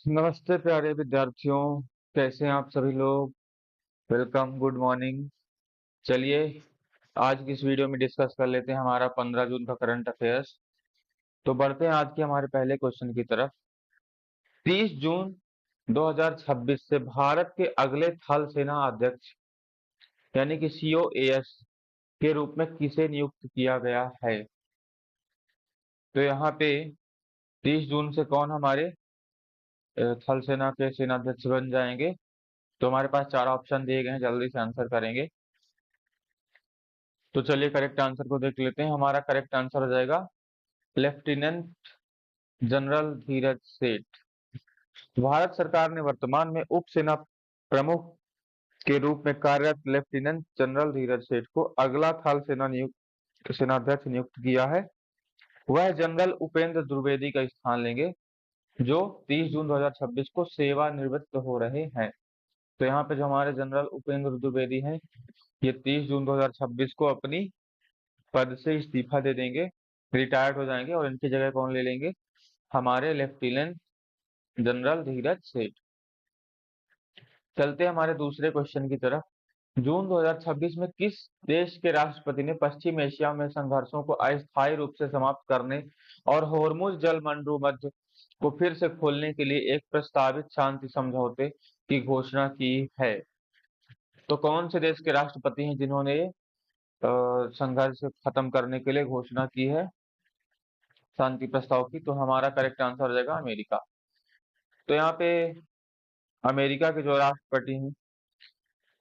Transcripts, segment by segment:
नमस्ते प्यारे विद्यार्थियों। कैसे हैं आप सभी लोग? Welcome, good morning. चलिए आज की इस वीडियो में डिस्कस कर लेते हैं हमारा 15 जून का करंट अफेयर्स। तो बढ़ते हैं आज के हमारे पहले क्वेश्चन की तरफ। 30 जून 2026 से भारत के अगले थल सेना अध्यक्ष यानी कि COAS के रूप में किसे नियुक्त किया गया है? तो यहाँ पे 30 जून से कौन हमारे थल सेना के सेनाध्यक्ष बन जाएंगे? तो हमारे पास चार ऑप्शन दिए गए हैं, जल्दी से आंसर करेंगे। तो चलिए करेक्ट आंसर को देख लेते हैं। हमारा करेक्ट आंसर हो जाएगा लेफ्टिनेंट जनरल धीरज सेठ। भारत सरकार ने वर्तमान में उप सेना प्रमुख के रूप में कार्यरत लेफ्टिनेंट जनरल धीरज सेठ को अगला थल सेनाध्यक्ष नियुक्त किया है। वह जनरल उपेंद्र द्विवेदी का स्थान लेंगे, जो 30 जून 2026 को सेवानिवृत्त हो रहे हैं। तो यहाँ पे जो हमारे जनरल उपेंद्र द्विवेदी हैं, ये 30 जून 2026 को अपनी पद से इस्तीफा दे देंगे, रिटायर्ड हो जाएंगे, और इनकी जगह कौन ले लेंगे? हमारे लेफ्टिनेंट जनरल धीरज सेठ। चलते हैं हमारे दूसरे क्वेश्चन की तरफ। जून 2026 में किस देश के राष्ट्रपति ने पश्चिम एशिया में संघर्षों को अस्थायी रूप से समाप्त करने और होर्मुज जलमंडूमध्य को फिर से खोलने के लिए एक प्रस्तावित शांति समझौते की घोषणा की है? तो कौन से देश के राष्ट्रपति हैं जिन्होंने संघर्ष खत्म करने के लिए घोषणा की है शांति प्रस्ताव की? तो हमारा करेक्ट आंसर हो जाएगा अमेरिका। तो यहाँ पे अमेरिका के जो राष्ट्रपति हैं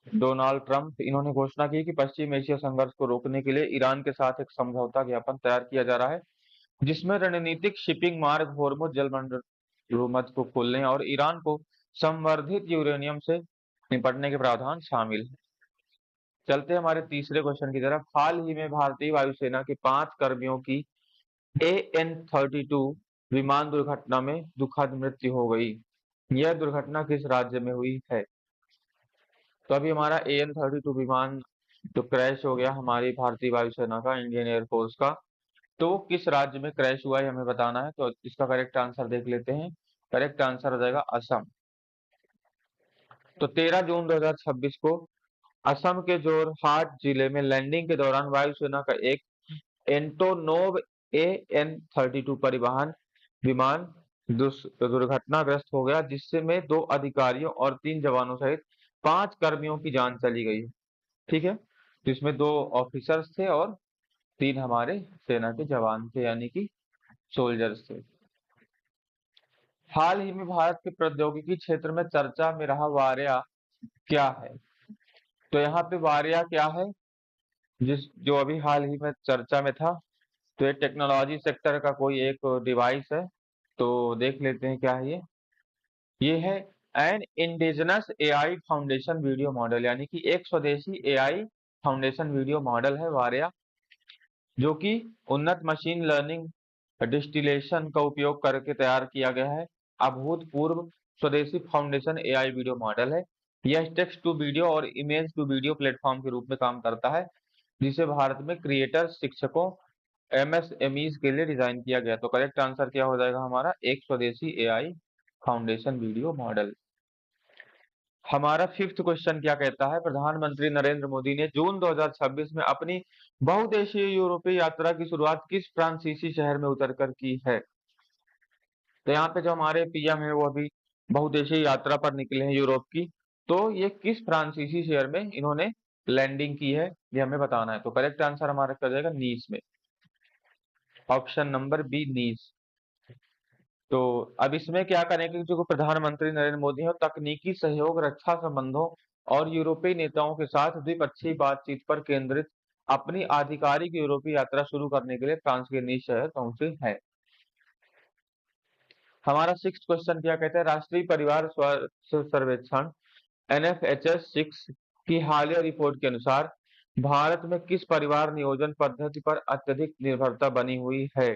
डोनाल्ड ट्रंप, इन्होंने घोषणा की कि पश्चिम एशिया संघर्ष को रोकने के लिए ईरान के साथ एक समझौता ज्ञापन तैयार किया जा रहा है, जिसमें रणनीतिक शिपिंग मार्ग होर्मुज जलमंडल को खोलने और ईरान को संवर्धित यूरेनियम से निपटने के प्रावधान शामिल है। चलते हैं हमारे तीसरे क्वेश्चन की तरफ। हाल ही में भारतीय वायुसेना के 5 कर्मियों की AN-32 विमान दुर्घटना में दुखद मृत्यु हो गई। यह दुर्घटना किस राज्य में हुई है? तो अभी हमारा AN-32 विमान जो क्रैश हो गया हमारी भारतीय वायुसेना का, इंडियन एयरफोर्स का, तो वो किस राज्य में क्रैश हुआ है हमें बताना है। तो इसका करेक्ट आंसर देख लेते हैं। करेक्ट आंसर हो जाएगा असम। तो 13 जून 2026 को असम के जोरहाट जिले में लैंडिंग के दौरान वायुसेना का एक एंटोनोव AN-32 परिवहन विमान दुर्घटनाग्रस्त हो गया, जिसमें 2 अधिकारियों और 3 जवानों सहित 5 कर्मियों की जान चली गई। ठीक है, तो इसमें 2 ऑफिसर्स थे और 3 हमारे सेना के जवान थे, यानी कि सोल्जर्स थे। हाल ही में भारत के प्रौद्योगिकी क्षेत्र में चर्चा में रहा वार्या क्या है? तो यहाँ पे वार्या क्या है, जो अभी हाल ही में चर्चा में था? तो ये टेक्नोलॉजी सेक्टर का कोई एक डिवाइस है। तो देख लेते हैं क्या है ये है an indigenous AI foundation video model, यानी कि एक स्वदेशी एआई फाउंडेशन वीडियो मॉडल है वार्या, जो कि उन्नत मशीन लर्निंग डिस्टिलेशन का उपयोग करके तैयार किया गया है। अभूतपूर्व स्वदेशी फाउंडेशन एआई वीडियो मॉडल है। यह टेक्स्ट टू वीडियो और इमेज टू वीडियो प्लेटफॉर्म के रूप में काम करता है, जिसे भारत में क्रिएटर्स, शिक्षकों, MSMEs के लिए डिजाइन किया गया। तो करेक्ट आंसर क्या हो जाएगा हमारा? एक स्वदेशी एआई फाउंडेशन वीडियो मॉडल। हमारा फिफ्थ क्वेश्चन क्या कहता है? प्रधानमंत्री नरेंद्र मोदी ने जून 2026 में अपनी बहुदेशीय यूरोपीय यात्रा की शुरुआत किस फ्रांसीसी शहर में उतरकर की है? तो यहाँ पे जो हमारे PM है वो अभी बहुदेशीय यात्रा पर निकले हैं यूरोप की। तो ये किस फ्रांसीसी शहर में इन्होंने लैंडिंग की है, ये हमें बताना है। तो करेक्ट आंसर हमारा क्या हो जाएगा? नीस में। ऑप्शन नंबर बी, नीस। तो अब इसमें क्या करेंगे, जो प्रधानमंत्री नरेंद्र मोदी है तकनीकी सहयोग, रक्षा संबंधों और यूरोपीय नेताओं के साथ द्विपक्षीय बातचीत पर केंद्रित अपनी आधिकारिक यूरोपीय यात्रा शुरू करने के लिए फ्रांस के नीस शहर पहुंचे हैं। हमारा सिक्स क्वेश्चन क्या कहते हैं? राष्ट्रीय परिवार स्वास्थ्य सर्वेक्षण NFHS-6 की हालिया रिपोर्ट के अनुसार भारत में किस परिवार नियोजन पद्धति पर अत्यधिक निर्भरता बनी हुई है?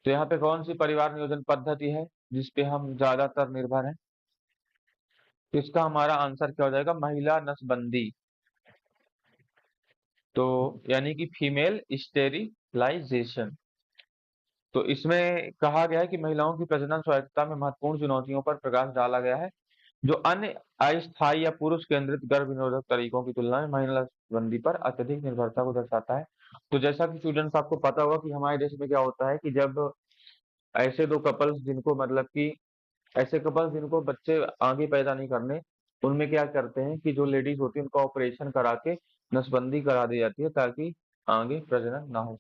तो यहाँ पे कौन सी परिवार नियोजन पद्धति है जिसपे हम ज्यादातर निर्भर हैं? तो इसका हमारा आंसर क्या हो जाएगा? महिला नसबंदी। तो यानी कि फीमेल स्टेरिलाइजेशन। तो इसमें कहा गया है कि महिलाओं की प्रजनन स्वायत्तता में महत्वपूर्ण चुनौतियों पर प्रकाश डाला गया है, जो अन्य अस्थायी या पुरुष केंद्रित गर्भ निरोधक तरीकों की तुलना में महिला नसबंदी पर अत्यधिक निर्भरता को दर्शाता है। तो जैसा कि स्टूडेंट्स आपको पता होगा कि हमारे देश में क्या होता है कि जब ऐसे दो कपल्स जिनको मतलब कि ऐसे कपल्स जिनको बच्चे आगे पैदा नहीं करने, उनमें क्या करते हैं कि जो लेडीज होती है उनका ऑपरेशन करा के नसबंदी करा दी जाती है ताकि आगे प्रजनन ना हो।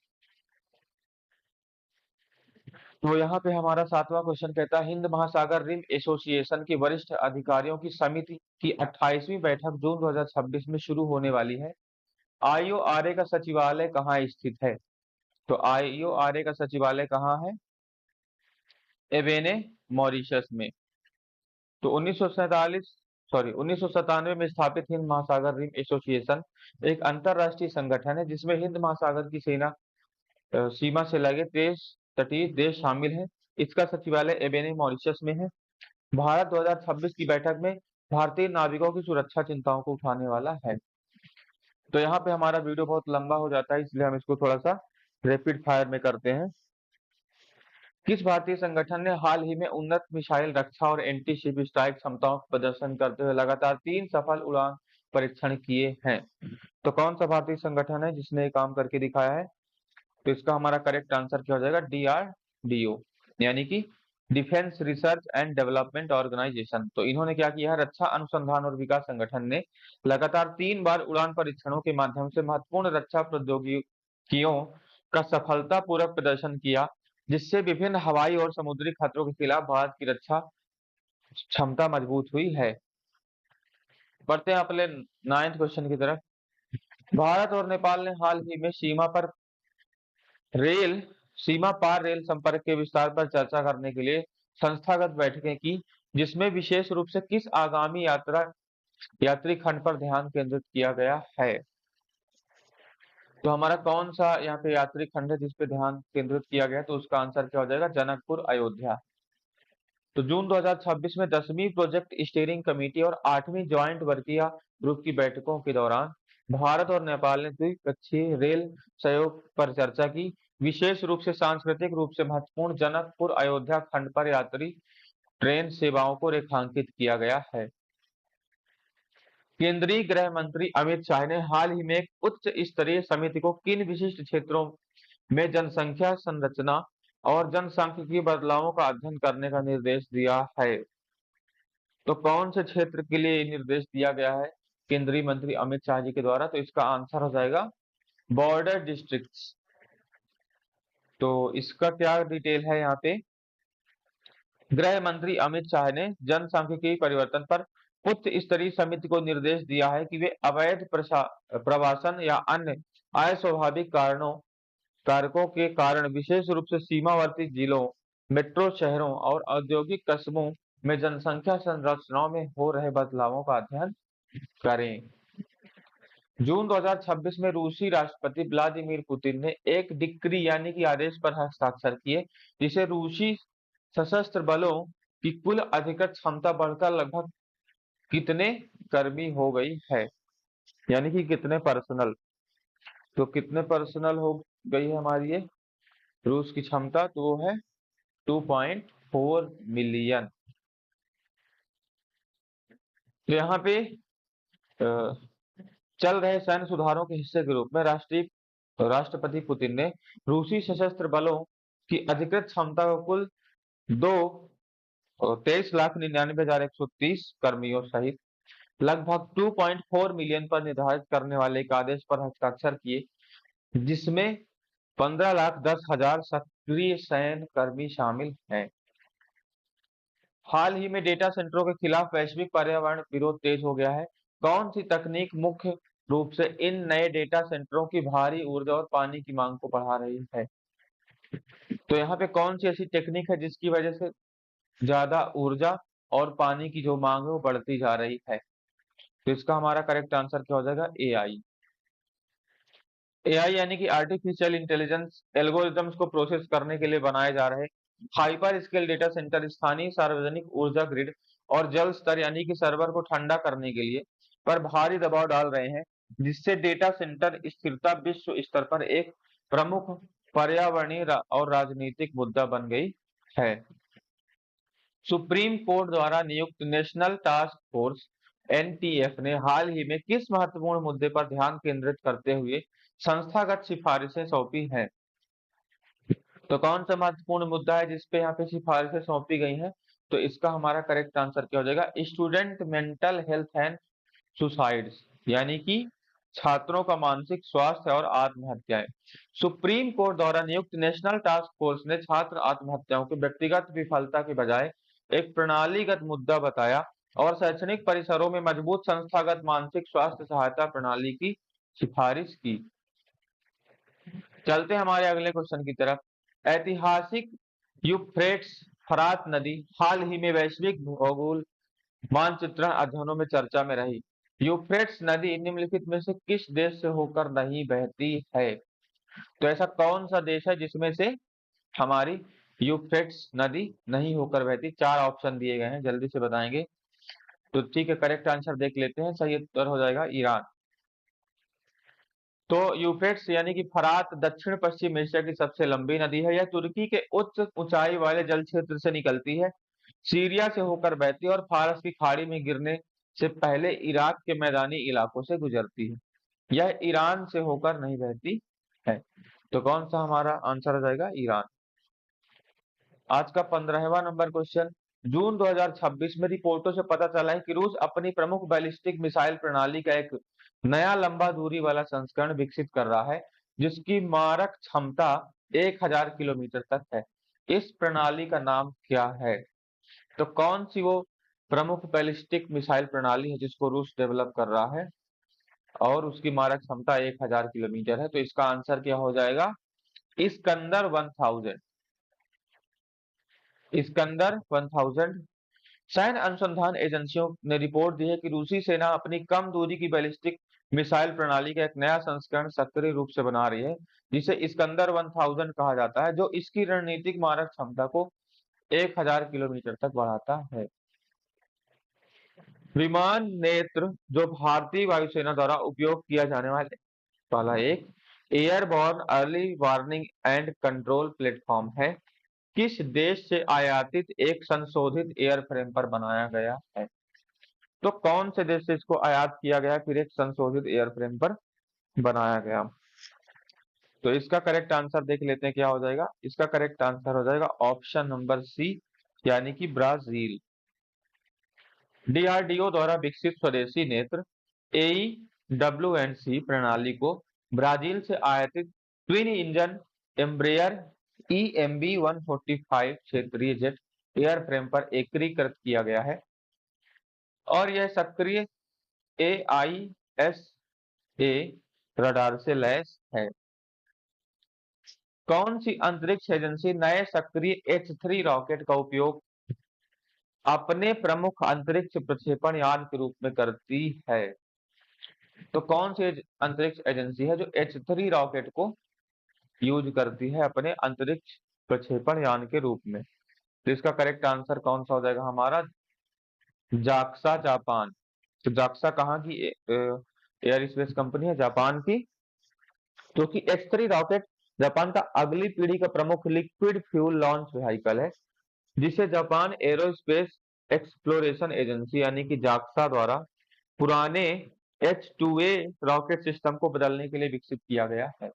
तो यहाँ पे हमारा 7वां क्वेश्चन कहता है, हिंद महासागर रिम एसोसिएशन के वरिष्ठ अधिकारियों की समिति की 28वीं बैठक जून 2026 में शुरू होने वाली है। आईओआरए का सचिवालय कहाँ स्थित है? तो आईओआरए का सचिवालय कहाँ है? एवेने, मॉरिशस में। तो 1997 में स्थापित हिंद महासागर रिम एसोसिएशन एक अंतरराष्ट्रीय संगठन है जिसमें हिंद महासागर की सीमा से लगे देश, तटीय देश शामिल हैं। इसका सचिवालय एबेने, मॉरिशस में है। भारत 2026 की बैठक में भारतीय नाविकों की सुरक्षा चिंताओं को उठाने वाला है। तो यहाँ पे हमारा वीडियो बहुत लंबा हो जाता है, इसलिए हम इसको थोड़ा सा रैपिड फायर में करते हैं। किस भारतीय संगठन ने हाल ही में उन्नत मिसाइल रक्षा और एंटी शिप स्ट्राइक क्षमताओं का प्रदर्शन करते हुए लगातार 3 सफल उड़ान परीक्षण किए हैं? तो कौन सा भारतीय संगठन है जिसने ये काम करके दिखाया है? तो इसका हमारा करेक्ट आंसर क्या हो जाएगा? DRDO, यानी कि defence research and development organisation. तो इन्होंने क्या किया है? रक्षा अनुसंधान और विकास संगठन ने लगातार 3 बार उड़ान परीक्षणों के माध्यम से महत्वपूर्ण रक्षा प्रौद्योगिकियों का सफलतापूर्वक प्रदर्शन किया, जिससे विभिन्न हवाई और समुद्री खतरों के खिलाफ भारत की रक्षा क्षमता मजबूत हुई है। बढ़ते हैं अपने 9th क्वेश्चन की तरफ। भारत और नेपाल ने हाल ही में रेल सीमा पार रेल संपर्क के विस्तार पर चर्चा करने के लिए संस्थागत बैठकें की, जिसमें विशेष रूप से किस आगामी यात्री खंड पर ध्यान केंद्रित किया गया है? तो हमारा कौन सा यहाँ पे यात्री खंड है जिस पे ध्यान केंद्रित किया गया है? तो उसका आंसर क्या हो जाएगा? जनकपुर, अयोध्या। तो जून 2026 में 10वीं प्रोजेक्ट स्टीयरिंग कमेटी और 8वीं ज्वाइंट वर्किंग ग्रुप की बैठकों के दौरान भारत और नेपाल ने द्विपक्षीय रेल सहयोग पर चर्चा की। विशेष रूप से सांस्कृतिक रूप से महत्वपूर्ण जनकपुर अयोध्या खंड पर यात्री ट्रेन सेवाओं को रेखांकित किया गया है। केंद्रीय गृह मंत्री अमित शाह ने हाल ही में एक उच्च स्तरीय समिति को किन विशिष्ट क्षेत्रों में जनसंख्या संरचना और जनसांख्यिकीय बदलावों का अध्ययन करने का निर्देश दिया है? तो कौन से क्षेत्र के लिए निर्देश दिया गया है केंद्रीय मंत्री अमित शाह जी के द्वारा? तो इसका आंसर हो जाएगा बॉर्डर डिस्ट्रिक्ट्स। तो इसका क्या डिटेल है यहाँ पे? गृह मंत्री अमित शाह ने जनसांख्यिकीय परिवर्तन पर उच्च स्तरीय समिति को निर्देश दिया है कि वे अवैध प्रवासन या अन्य अस्वाभाविक कारकों के कारण विशेष रूप से सीमावर्ती जिलों, मेट्रो शहरों और औद्योगिक कस्बों में जनसंख्या संरचनाओं में हो रहे बदलावों का अध्ययन करें। जून 2026 में रूसी राष्ट्रपति व्लादिमीर पुतिन ने एक डिक्री यानी कि आदेश पर हस्ताक्षर किए, जिसे रूसी सशस्त्र बलों की कुल अधिकृत क्षमता बढ़कर लगभग कितने कर्मी हो गई है, यानी कि कितने पर्सनल। तो कितने पर्सनल हो गई है हमारी ये रूस की क्षमता? तो वो है 2.4 मिलियन। तो यहाँ पे चल रहे सैन्य सुधारों के हिस्से के रूप में राष्ट्रपति पुतिन ने रूसी सशस्त्र बलों की अधिकृत क्षमता को कुल 23,99,130 कर्मियों सहित लगभग 2.4 मिलियन पर निर्धारित करने वाले एक आदेश पर हस्ताक्षर किए, जिसमें 15,10,000 सक्रिय सैन्य कर्मी शामिल हैं। हाल ही में डेटा सेंटरों के खिलाफ वैश्विक पर्यावरण विरोध तेज हो गया है। कौन सी तकनीक मुख्य रूप से इन नए डेटा सेंटरों की भारी ऊर्जा और पानी की मांग को बढ़ा रही है? तो यहाँ पे कौन सी ऐसी टेक्निक है जिसकी वजह से ज्यादा ऊर्जा और पानी की जो मांग है वो बढ़ती जा रही है? तो इसका हमारा करेक्ट आंसर क्या हो जाएगा? एआई। एआई यानी कि आर्टिफिशियल इंटेलिजेंस एल्गोरिथम्स को प्रोसेस करने के लिए बनाए जा रहे हाइपर स्केल डेटा सेंटर स्थानीय सार्वजनिक ऊर्जा ग्रिड और जल स्तर यानी कि सर्वर को ठंडा करने के लिए पर भारी दबाव डाल रहे हैं, जिससे डेटा सेंटर स्थिरता विश्व स्तर पर एक प्रमुख पर्यावरणीय और राजनीतिक मुद्दा बन गई है। सुप्रीम कोर्ट द्वारा नियुक्त नेशनल टास्क फोर्स एनटीएफ ने हाल ही में किस महत्वपूर्ण मुद्दे पर ध्यान केंद्रित करते हुए संस्थागत सिफारिशें सौंपी हैं? तो कौन सा महत्वपूर्ण मुद्दा है जिसपे यहाँ पे सिफारिशें सौंपी गई हैं? तो इसका हमारा करेक्ट आंसर क्या हो जाएगा? Student mental health and suicides, यानी कि छात्रों का मानसिक स्वास्थ्य और आत्महत्याएं। सुप्रीम कोर्ट द्वारा नियुक्त नेशनल टास्क फोर्स ने छात्र आत्महत्याओं को व्यक्तिगत विफलता के बजाय एक प्रणालीगत मुद्दा बताया और शैक्षणिक परिसरों में मजबूत संस्थागत मानसिक स्वास्थ्य सहायता प्रणाली की सिफारिश की। चलते हमारे अगले क्वेश्चन की तरफ। ऐतिहासिक यूफ्रेट्स फरात नदी हाल ही में वैश्विक भूगोल मानचित्रण अध्ययनों में चर्चा में रही। यूफ्रेट्स नदी निम्नलिखित में से किस देश से होकर नहीं बहती है? तो ऐसा कौन सा देश है जिसमें से हमारी यूफ्रेट्स नदी नहीं होकर बहती? चार ऑप्शन दिए गए हैं, जल्दी से बताएंगे। तो ठीक है, करेक्ट आंसर देख लेते हैं। सही उत्तर हो जाएगा ईरान। तो यूफ्रेट्स यानी कि फरात दक्षिण पश्चिम एशिया की सबसे लंबी नदी है। यह तुर्की के उच्च ऊंचाई वाले जल क्षेत्र से निकलती है, सीरिया से होकर बहती है और फारस की खाड़ी में गिरने से पहले इराक के मैदानी इलाकों से गुजरती है। यह ईरान से होकर नहीं बहती है। तो कौन सा हमारा आंसर हो जाएगा? ईरान। आज का 15वां नंबर क्वेश्चन। जून 2026 में रिपोर्टों से पता चला है कि रूस अपनी प्रमुख बैलिस्टिक मिसाइल प्रणाली का एक नया लंबा दूरी वाला संस्करण विकसित कर रहा है, जिसकी मारक क्षमता 1000 किलोमीटर तक है। इस प्रणाली का नाम क्या है? तो कौन सी वो प्रमुख बैलिस्टिक मिसाइल प्रणाली है जिसको रूस डेवलप कर रहा है और उसकी मारक क्षमता 1000 किलोमीटर है? तो इसका आंसर क्या हो जाएगा? इस्कंदर 1000। इस्कंदर 1000। सैन्य अनुसंधान एजेंसियों ने रिपोर्ट दी है कि रूसी सेना अपनी कम दूरी की बैलिस्टिक मिसाइल प्रणाली का एक नया संस्करण सक्रिय रूप से बना रही है, जिसे इस्कंदर 1000 कहा जाता है, जो इसकी रणनीतिक मारक क्षमता को 1000 किलोमीटर तक बढ़ाता है। विमान नेत्र जो भारतीय वायुसेना द्वारा उपयोग किया जाने वाला एक airborne early warning and control platform है, किस देश से आयातित एक संशोधित एयरफ्रेम पर बनाया गया है? तो कौन से देश से इसको आयात किया गया, फिर एक संशोधित एयरफ्रेम पर बनाया गया? तो इसका करेक्ट आंसर देख लेते हैं क्या हो जाएगा। इसका करेक्ट आंसर हो जाएगा ऑप्शन नंबर सी, यानी कि ब्राजील। डीआरडीओ द्वारा विकसित स्वदेशी नेत्र AEW&C प्रणाली को ब्राजील से आयातित ट्विन इंजन एम्ब्रेयर EMB 145 क्षेत्रीय जेट एयरफ्रेम पर एकीकृत किया गया है और यह सक्रिय AISA रडार से लैस है। कौन सी अंतरिक्ष एजेंसी नए सक्रिय H3 रॉकेट का उपयोग अपने प्रमुख अंतरिक्ष प्रक्षेपण यान के रूप में करती है? तो कौन सी अंतरिक्ष एजेंसी है जो H3 रॉकेट को यूज करती है अपने अंतरिक्ष प्रक्षेपण यान के रूप में? तो इसका करेक्ट आंसर कौन सा हो जाएगा हमारा? JAXA, Japan. तो जाक्सा कहाँ की एयर स्पेस कंपनी है? जापान की। क्योंकि H3 रॉकेट जापान का अगली पीढ़ी का प्रमुख लिक्विड फ्यूल लॉन्च व्हीकल है, जिसे जापान एरोस्पेस एक्सप्लोरेशन एजेंसी यानी कि जाक्सा द्वारा पुराने H2A रॉकेट सिस्टम को बदलने के लिए विकसित किया गया है।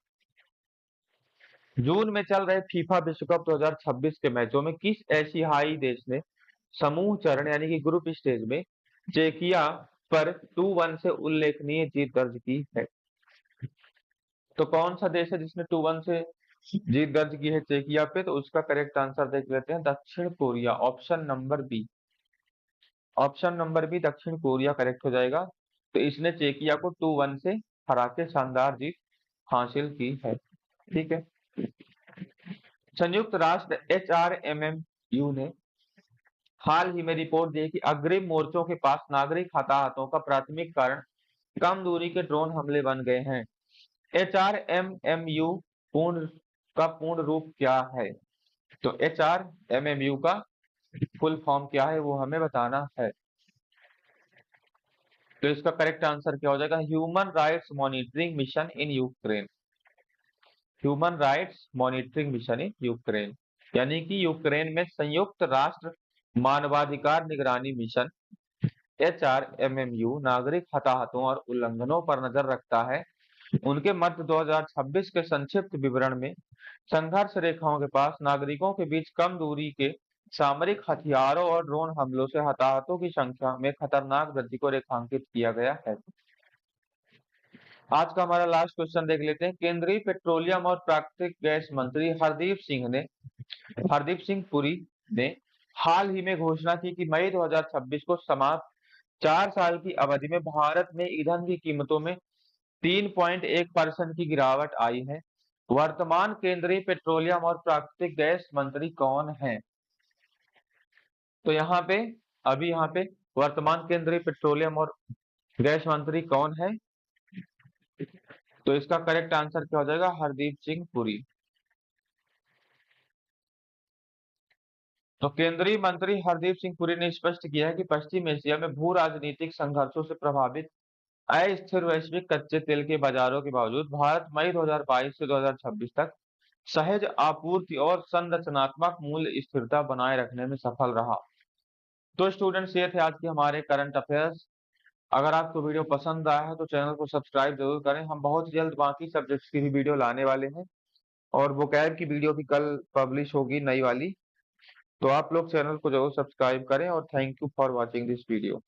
जून में चल रहे फीफा विश्व कप 2026 के मैचों में किस एशियाई देश ने समूह चरण यानी कि ग्रुप स्टेज में चेकिया पर 2-1 से उल्लेखनीय जीत दर्ज की है? तो कौन सा देश है जिसने 2-1 से जीत दर्ज की है चेकिया पे? तो उसका करेक्ट आंसर देख लेते हैं, दक्षिण Korea. Option number B. Option number B दक्षिण कोरिया करेक्ट हो जाएगा। तो इसने चेकिया को 2-1 से हरा के शानदार जीत हासिल की है। ठीक है। संयुक्त राष्ट्र HRMMU ने हाल ही में रिपोर्ट दी कि अग्रिम मोर्चों के पास नागरिक हताहतों का प्राथमिक कारण कम दूरी के ड्रोन हमले बन गए हैं। HRMMU पूर्ण रूप क्या है? तो HRMMU का फुल फॉर्म क्या है वो हमें बताना है। तो इसका करेक्ट आंसर क्या हो जाएगा? Human rights monitoring mission in Ukraine. Human rights monitoring mission in Ukraine, यानी कि यूक्रेन में संयुक्त राष्ट्र मानवाधिकार निगरानी मिशन HRMMU नागरिक हताहतों और उल्लंघनों पर नजर रखता है। उनके मध्य 2026 के संक्षिप्त विवरण में संघर्ष रेखाओं के पास नागरिकों के बीच कम दूरी के सामरिक हथियारों और ड्रोन हमलों से हताहतों की संख्या में खतरनाक वृद्धि को रेखांकित किया गया है। आज का हमारा लास्ट क्वेश्चन देख लेते हैं। केंद्रीय पेट्रोलियम और प्राकृतिक गैस मंत्री हरदीप सिंह पुरी ने हाल ही में घोषणा की कि मई 2026 को समाप्त 4 साल की अवधि में भारत में ईंधन की कीमतों में 3.1% की गिरावट आई है। वर्तमान केंद्रीय पेट्रोलियम और प्राकृतिक गैस मंत्री कौन है? तो यहाँ पे वर्तमान केंद्रीय पेट्रोलियम और गैस मंत्री कौन है? तो इसका करेक्ट आंसर क्या हो जाएगा? हरदीप सिंह पुरी। तो केंद्रीय मंत्री हरदीप सिंह पुरी ने स्पष्ट किया है कि पश्चिम एशिया में भू राजनीतिक संघर्षों से प्रभावित अस्थिर वैश्विक कच्चे तेल के बाजारों के बावजूद भारत मई 2022 से 2026 तक सहज आपूर्ति और संरचनात्मक मूल्य स्थिरता बनाए रखने में सफल रहा। तो स्टूडेंट्स, ये थे आज के हमारे करंट अफेयर्स। अगर आपको वीडियो पसंद आया है तो चैनल को सब्सक्राइब जरूर करें। हम बहुत जल्द बाकी सब्जेक्ट्स की भी वीडियो लाने वाले हैं और वोकैब की वीडियो भी कल पब्लिश होगी, नई वाली। तो आप लोग चैनल को जरूर सब्सक्राइब करें और thank you for watching this video.